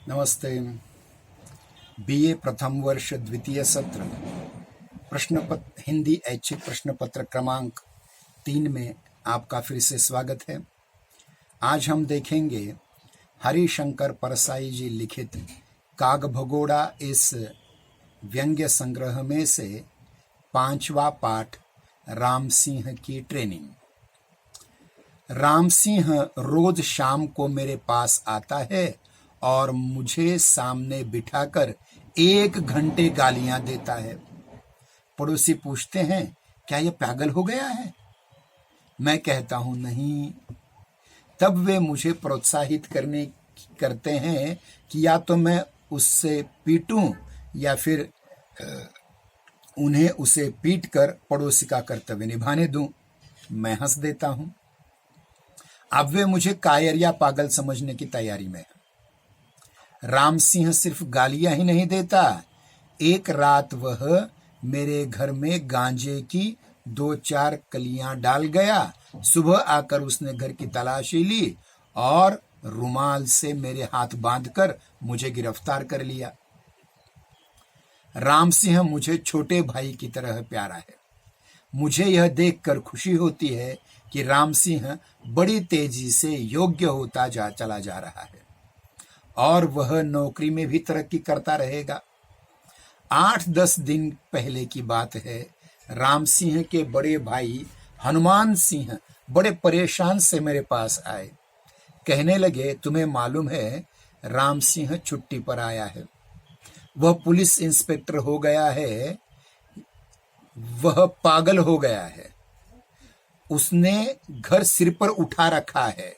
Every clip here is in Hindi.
नमस्ते। बीए प्रथम वर्ष द्वितीय सत्र हिंदी ऐच्छिक प्रश्न पत्र क्रमांक 3 में आपका फिर से स्वागत है। आज हम देखेंगे हरिशंकर परसाई जी लिखित कागभगोड़ा इस व्यंग्य संग्रह में से 5वां पाठ राम सिंह की ट्रेनिंग। राम सिंह रोज शाम को मेरे पास आता है और मुझे सामने बिठाकर 1 घंटे गालियां देता है। पड़ोसी पूछते हैं, क्या यह पागल हो गया है? मैं कहता हूं नहीं। तब वे मुझे प्रोत्साहित करते हैं कि या तो मैं उससे पीटूं या फिर उन्हें उसे पीटकर पड़ोसी का कर्तव्य निभाने दूं। मैं हंस देता हूं। अब वे मुझे कायर या पागल समझने की तैयारी में है। राम सिंह सिर्फ गालियां ही नहीं देता। एक रात वह मेरे घर में गांजे की 2-4 कलियां डाल गया। सुबह आकर उसने घर की तलाशी ली और रुमाल से मेरे हाथ बांधकर मुझे गिरफ्तार कर लिया। राम सिंह मुझे छोटे भाई की तरह प्यारा है। मुझे यह देखकर खुशी होती है कि राम सिंह बड़ी तेजी से योग्य होता चला जा रहा है और वह नौकरी में भी तरक्की करता रहेगा। 8-10 दिन पहले की बात है। राम सिंह के बड़े भाई हनुमान सिंह बड़े परेशान से मेरे पास आए। कहने लगे, तुम्हें मालूम है राम सिंह छुट्टी पर आया है। वह पुलिस इंस्पेक्टर हो गया है। वह पागल हो गया है। उसने घर सिर पर उठा रखा है,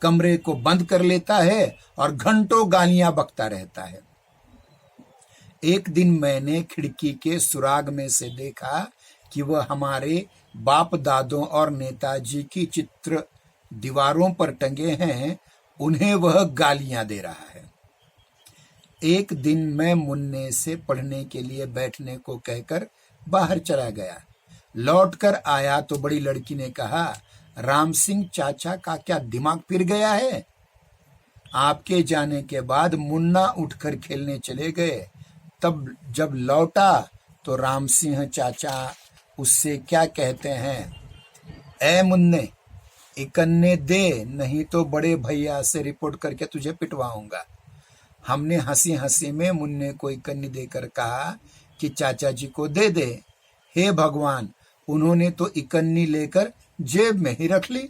कमरे को बंद कर लेता है और घंटों गालियां बकता रहता है। एक दिन मैंने खिड़की के सुराग में से देखा कि वह हमारे बाप दादों और नेताजी की चित्र दीवारों पर टंगे हैं, उन्हें वह गालियां दे रहा है। एक दिन मैं मुन्ने से पढ़ने के लिए बैठने को कहकर बाहर चला गया। लौटकर आया तो बड़ी लड़की ने कहा, राम सिंह चाचा का क्या दिमाग फिर गया है? आपके जाने के बाद मुन्ना उठकर खेलने चले गए। तब जब लौटा तो राम सिंह चाचा उससे क्या कहते हैं, ए मुन्ने, इकन्ने दे, नहीं तो बड़े भैया से रिपोर्ट करके तुझे पिटवाऊंगा। हमने हंसी हंसी में मुन्ने को इकन्नी देकर कहा कि चाचा जी को दे दे। हे भगवान, उन्होंने तो इकन्नी लेकर जेब में ही रख ली।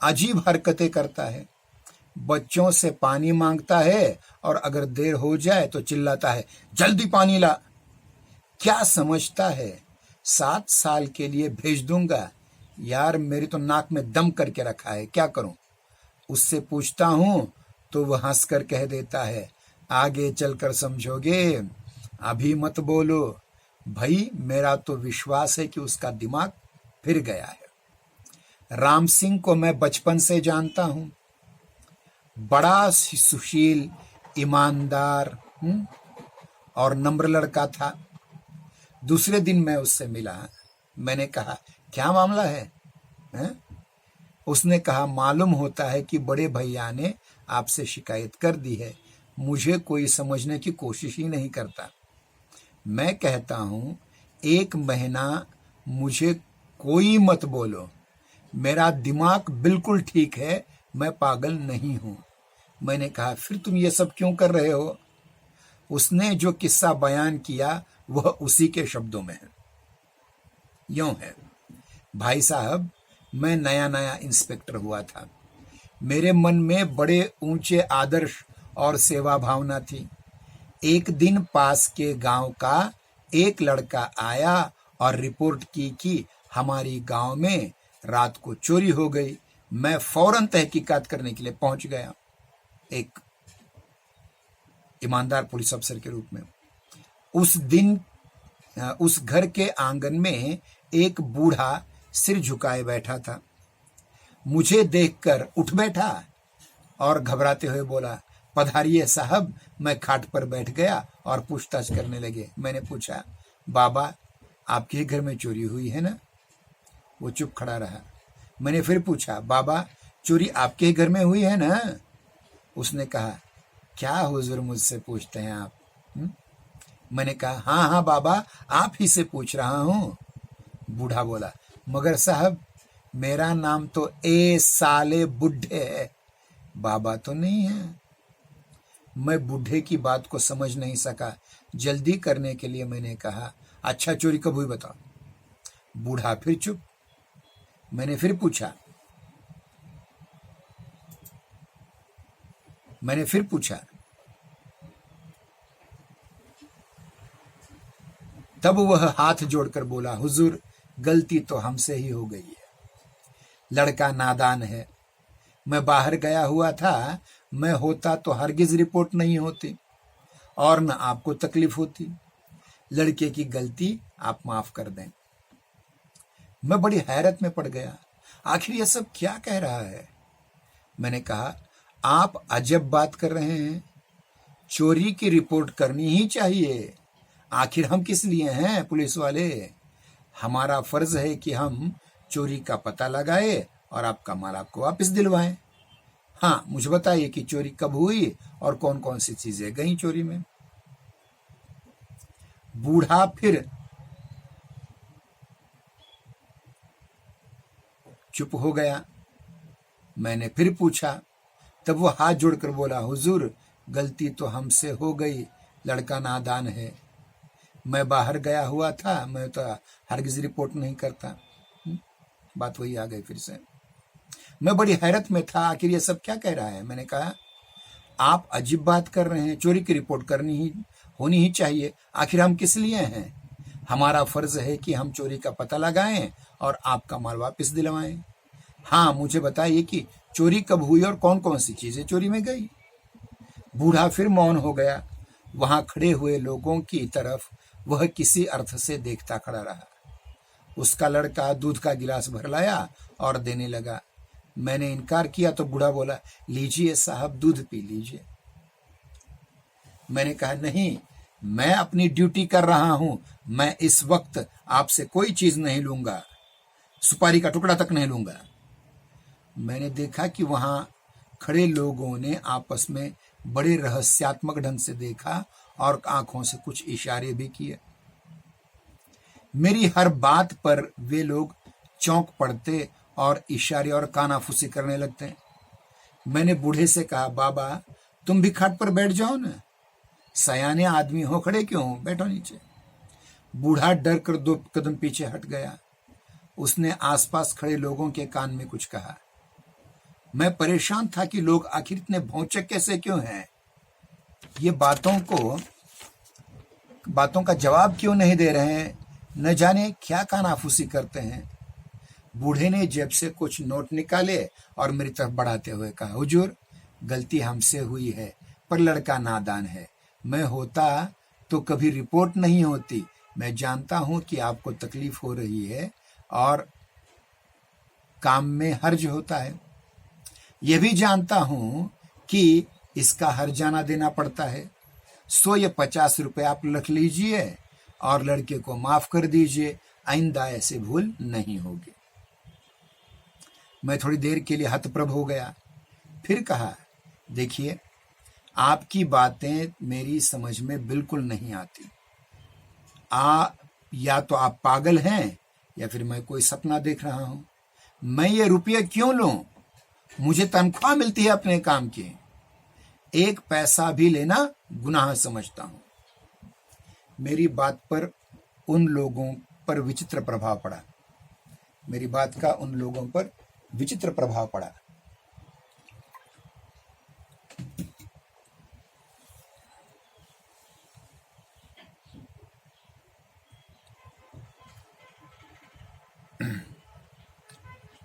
अजीब हरकतें करता है। बच्चों से पानी मांगता है और अगर देर हो जाए तो चिल्लाता है, जल्दी पानी ला। क्या समझता है 7 साल के लिए भेज दूंगा? यार, मेरी तो नाक में दम करके रखा है, क्या करूं? उससे पूछता हूं तो वह हंसकर कह देता है, आगे चलकर समझोगे, अभी मत बोलो। भाई, मेरा तो विश्वास है कि उसका दिमाग फिर गया है। राम सिंह को मैं बचपन से जानता हूं। बड़ा सुशील, ईमानदार और नम्र लड़का था। दूसरे दिन मैं उससे मिला। मैंने कहा, क्या मामला है? उसने कहा, मालूम होता है कि बड़े भैया ने आपसे शिकायत कर दी है। मुझे कोई समझने की कोशिश ही नहीं करता। मैं कहता हूं, 1 महीना मुझे कोई मत बोलो। मेरा दिमाग बिल्कुल ठीक है, मैं पागल नहीं हूं। मैंने कहा, फिर तुम ये सब क्यों कर रहे हो? उसने जो किस्सा बयान किया वह उसी के शब्दों में है। यूं है, भाई साहब, मैं नया नया इंस्पेक्टर हुआ था। मेरे मन में बड़े ऊंचे आदर्श और सेवा भावना थी। एक दिन पास के गांव का एक लड़का आया और रिपोर्ट की कि हमारी गांव में रात को चोरी हो गई। मैं फौरन तहकीकात करने के लिए पहुंच गया, एक ईमानदार पुलिस अफसर के रूप में। उस दिन उस घर के आंगन में एक बूढ़ा सिर झुकाए बैठा था। मुझे देखकर उठ बैठा और घबराते हुए बोला, पधारिए साहब। मैं खाट पर बैठ गया और पूछताछ करने लगे। मैंने पूछा, बाबा, आपके घर में चोरी हुई है ना? वो चुप खड़ा रहा। मैंने फिर पूछा, बाबा, चोरी आपके घर में हुई है ना? उसने कहा, क्या हुजूर मुझसे पूछते हैं आप? मैंने कहा, हाँ हाँ बाबा, आप ही से पूछ रहा हूँ। बूढ़ा बोला, मगर साहब मेरा नाम तो ए साले बुढ़े है, बाबा तो नहीं है। मैं बूढ़े की बात को समझ नहीं सका। जल्दी करने के लिए मैंने कहा, अच्छा चोरी कब हुई बताओ। बूढ़ा फिर चुप। मैंने फिर पूछा। तब वह हाथ जोड़कर बोला, हुजूर गलती तो हमसे ही हो गई है। लड़का नादान है। मैं बाहर गया हुआ था, मैं होता तो हरगिज रिपोर्ट नहीं होती और न आपको तकलीफ होती। लड़के की गलती आप माफ कर दें। मैं बड़ी हैरत में पड़ गया, आखिर यह सब क्या कह रहा है। मैंने कहा, आप अजब बात कर रहे हैं, चोरी की रिपोर्ट करनी ही चाहिए। आखिर हम किस लिए हैं पुलिस वाले? हमारा फर्ज है कि हम चोरी का पता लगाए और आपका माल आपको वापस दिलवाएं। हाँ, मुझे बताइए कि चोरी कब हुई और कौन कौन सी चीजें गई चोरी में। बूढ़ा फिर चुप हो गया। मैंने फिर पूछा। तब वो हाथ जोड़कर बोला, हुजूर गलती तो हमसे हो गई, लड़का नादान है। मैं बाहर गया हुआ था, मैं तो हरगिज रिपोर्ट नहीं करता। बात वही आ गई फिर से। मैं बड़ी हैरत में था, आखिर ये सब क्या कह रहा है। मैंने कहा, आप अजीब बात कर रहे हैं, चोरी की रिपोर्ट होनी ही चाहिए। आखिर हम किस लिए हैं? हमारा फर्ज है कि हम चोरी का पता लगाएं और आपका माल वापस दिलवाएं। हाँ, मुझे बताइए कि चोरी कब हुई और कौन कौन सी चीजें चोरी में गई। बूढ़ा फिर मौन हो गया। वहां खड़े हुए लोगों की तरफ वह किसी अर्थ से देखता खड़ा रहा। उसका लड़का दूध का गिलास भर लाया और देने लगा। मैंने इनकार किया तो बूढ़ा बोला, लीजिए साहब, दूध पी लीजिए। मैंने कहा, नहीं, मैं अपनी ड्यूटी कर रहा हूं, मैं इस वक्त आपसे कोई चीज नहीं लूंगा, सुपारी का टुकड़ा तक नहीं लूंगा। मैंने देखा कि वहां खड़े लोगों ने आपस में बड़े रहस्यात्मक ढंग से देखा और आंखों से कुछ इशारे भी किए। मेरी हर बात पर वे लोग चौंक पड़ते और इशारे और कानाफूसी करने लगते। मैंने बूढ़े से कहा, बाबा तुम भी खाट पर बैठ जाओ ना, सयाने आदमी हो, खड़े क्यों हो, बैठो नीचे। बूढ़ा डर कर 2 कदम पीछे हट गया। उसने आसपास खड़े लोगों के कान में कुछ कहा। मैं परेशान था कि लोग आखिर इतने भौचक कैसे क्यों हैं, ये बातों का जवाब क्यों नहीं दे रहे हैं, न जाने क्या कानाफूसी करते हैं। बूढ़े ने जेब से कुछ नोट निकाले और मेरी तरफ बढ़ाते हुए कहा, हुजूर गलती हमसे हुई है, पर लड़का नादान है। मैं होता तो कभी रिपोर्ट नहीं होती। मैं जानता हूं कि आपको तकलीफ हो रही है और काम में हर्ज होता है। यह भी जानता हूं कि इसका हर्जाना देना पड़ता है। सो ये 50 रुपए आप रख लीजिए और लड़के को माफ कर दीजिए, आइंदा ऐसे भूल नहीं होगी। मैं थोड़ी देर के लिए हतप्रभ हो गया, फिर कहा, देखिए आपकी बातें मेरी समझ में बिल्कुल नहीं आती। या तो आप पागल हैं या फिर मैं कोई सपना देख रहा हूं। मैं ये रुपये क्यों लूं? मुझे तनख्वाह मिलती है अपने काम की। 1 पैसा भी लेना गुनाह समझता हूं। मेरी बात पर उन लोगों पर विचित्र प्रभाव पड़ा। मेरी बात का उन लोगों पर विचित्र प्रभाव पड़ा।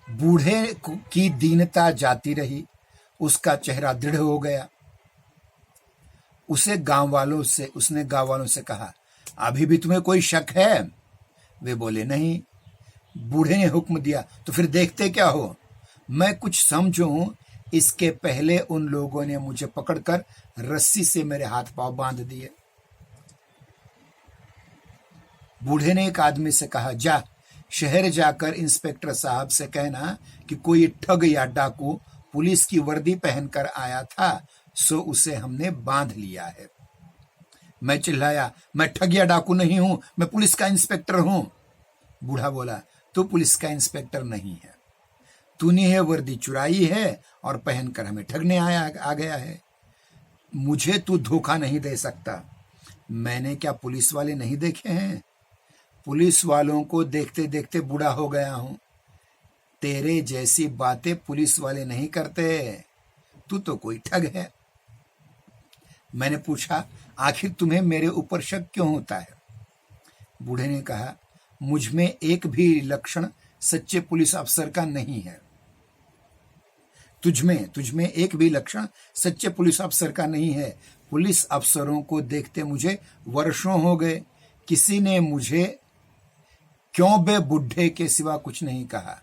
बूढ़े की दीनता जाती रही, उसका चेहरा दृढ़ हो गया। उसने गांव वालों से कहा, अभी भी तुम्हें कोई शक है? वे बोले, नहीं। बूढ़े ने हुक्म दिया, तो फिर देखते क्या हो? मैं कुछ समझूं इसके पहले उन लोगों ने मुझे पकड़कर रस्सी से मेरे हाथ पांव बांध दिए। बूढ़े ने एक आदमी से कहा, जा शहर जाकर इंस्पेक्टर साहब से कहना कि कोई ठग या डाकू पुलिस की वर्दी पहनकर आया था, सो उसे हमने बांध लिया है। मैं चिल्लाया, मैं ठग या डाकू नहीं हूं, मैं पुलिस का इंस्पेक्टर हूं। बूढ़ा बोला, तू पुलिस का इंस्पेक्टर नहीं है, तूने यह वर्दी चुराई है और पहनकर हमें ठगने आ गया है। मुझे तू धोखा नहीं दे सकता। मैंने क्या पुलिस वाले नहीं देखे हैं? पुलिस वालों को देखते देखते बूढ़ा हो गया हूं। तेरे जैसी बातें पुलिस वाले नहीं करते। तू तो कोई ठग है। मैंने पूछा, आखिर तुम्हें मेरे ऊपर शक क्यों होता है? बूढ़े ने कहा, मुझ में एक भी लक्षण सच्चे पुलिस अफसर का नहीं है। तुझमें एक भी लक्षण सच्चे पुलिस अफसर का नहीं है। पुलिस अफसरों को देखते मुझे वर्षों हो गए। किसी ने मुझे क्यों बे बुढ़े के सिवा कुछ नहीं कहा।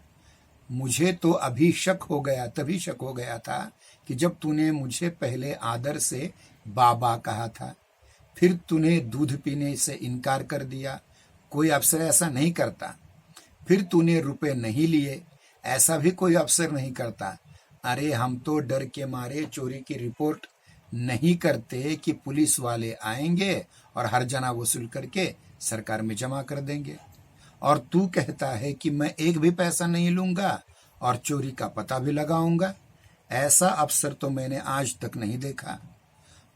मुझे तो तभी शक हो गया था कि जब तूने मुझे पहले आदर से बाबा कहा था, फिर तूने दूध पीने से इनकार कर दिया। कोई अफसर ऐसा नहीं करता। फिर तूने रुपए नहीं लिए, ऐसा भी कोई अफसर नहीं करता। अरे हम तो डर के मारे चोरी की रिपोर्ट नहीं करते कि पुलिस वाले आएंगे और हर्जाना वसूल करके सरकार में जमा कर देंगे। और तू कहता है कि मैं एक भी पैसा नहीं लूंगा और चोरी का पता भी लगाऊंगा। ऐसा अफसर तो मैंने आज तक नहीं देखा।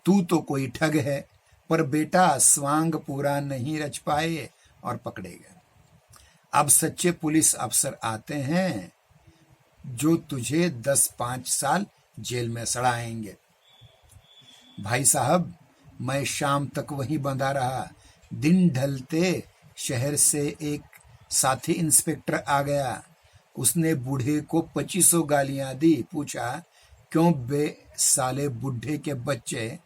तू तो कोई ठग है। पर बेटा, स्वांग पूरा नहीं रच पाए और पकड़े गए। अब सच्चे पुलिस अफसर आते हैं जो तुझे 10-5 साल जेल में सड़ाएंगे। भाई साहब, मैं शाम तक वहीं बंधा रहा। दिन ढलते शहर से एक साथी इंस्पेक्टर आ गया। उसने बूढ़े को 2500 गालियां दी। पूछा, क्यों बे साले बूढ़े के बच्चे,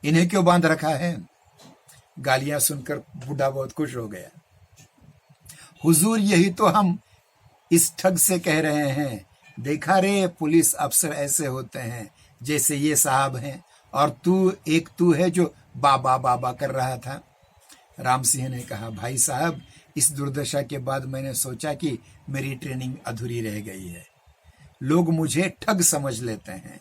इन्हें क्यों बांध रखा है? गालियां सुनकर बूढ़ा बहुत खुश हो गया। हुजूर, यही तो हम इस ठग से कह रहे हैं। देखा रे, पुलिस अफसर ऐसे होते हैं जैसे ये साहब हैं, और तू है जो बाबा बाबा कर रहा था। राम सिंह ने कहा, भाई साहब, इस दुर्दशा के बाद मैंने सोचा कि मेरी ट्रेनिंग अधूरी रह गई है। लोग मुझे ठग समझ लेते हैं।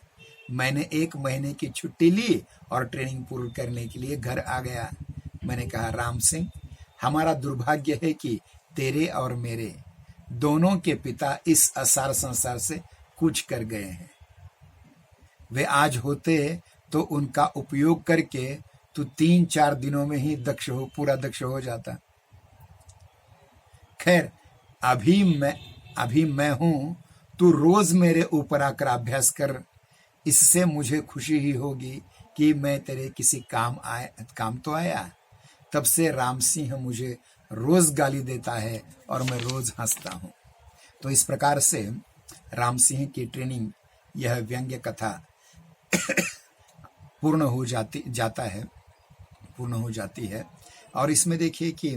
मैंने 1 महीने की छुट्टी ली और ट्रेनिंग पूरी करने के लिए घर आ गया। मैंने कहा, राम सिंह, हमारा दुर्भाग्य है कि तेरे और मेरे दोनों के पिता इस असार संसार से कूच कर गए हैं। वे आज होते तो उनका उपयोग करके तू 3-4 दिनों में ही पूरा दक्ष हो जाता। खैर, अभी मैं हूं। तू रोज मेरे ऊपर आकर अभ्यास कर। इससे मुझे खुशी ही होगी कि मैं तेरे किसी काम तो आया। तब से राम सिंह मुझे रोज गाली देता है और मैं रोज हंसता हूं। तो इस प्रकार से राम सिंह की ट्रेनिंग, यह व्यंग्य कथा पूर्ण हो जाती है। और इसमें देखिए कि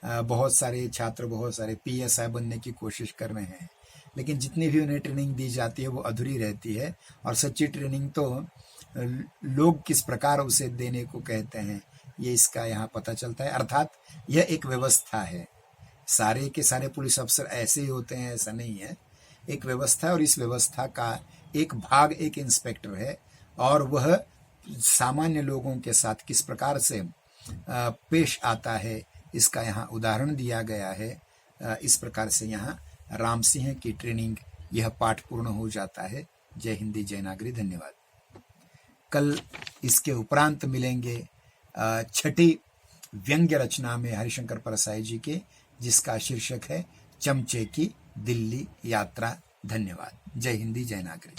बहुत सारे छात्र बहुत सारे PSI बनने की कोशिश कर रहे हैं, लेकिन जितनी भी उन्हें ट्रेनिंग दी जाती है वो अधूरी रहती है। और सच्ची ट्रेनिंग तो लोग किस प्रकार उसे देने को कहते हैं, ये इसका यहाँ पता चलता है। अर्थात यह एक व्यवस्था है। सारे के सारे पुलिस अफसर ऐसे ही होते हैं, ऐसा नहीं है। एक व्यवस्था है और इस व्यवस्था का एक भाग एक इंस्पेक्टर है, और वह सामान्य लोगों के साथ किस प्रकार से पेश आता है, इसका यहाँ उदाहरण दिया गया है। इस प्रकार से यहाँ राम सिंह की ट्रेनिंग, यह पाठ पूर्ण हो जाता है। जय हिंदी, जय नागरी, धन्यवाद। कल इसके उपरांत मिलेंगे 6ठी व्यंग्य रचना में हरिशंकर परसाई जी के, जिसका शीर्षक है चमचे की दिल्ली यात्रा। धन्यवाद। जय हिंदी, जय नागरी।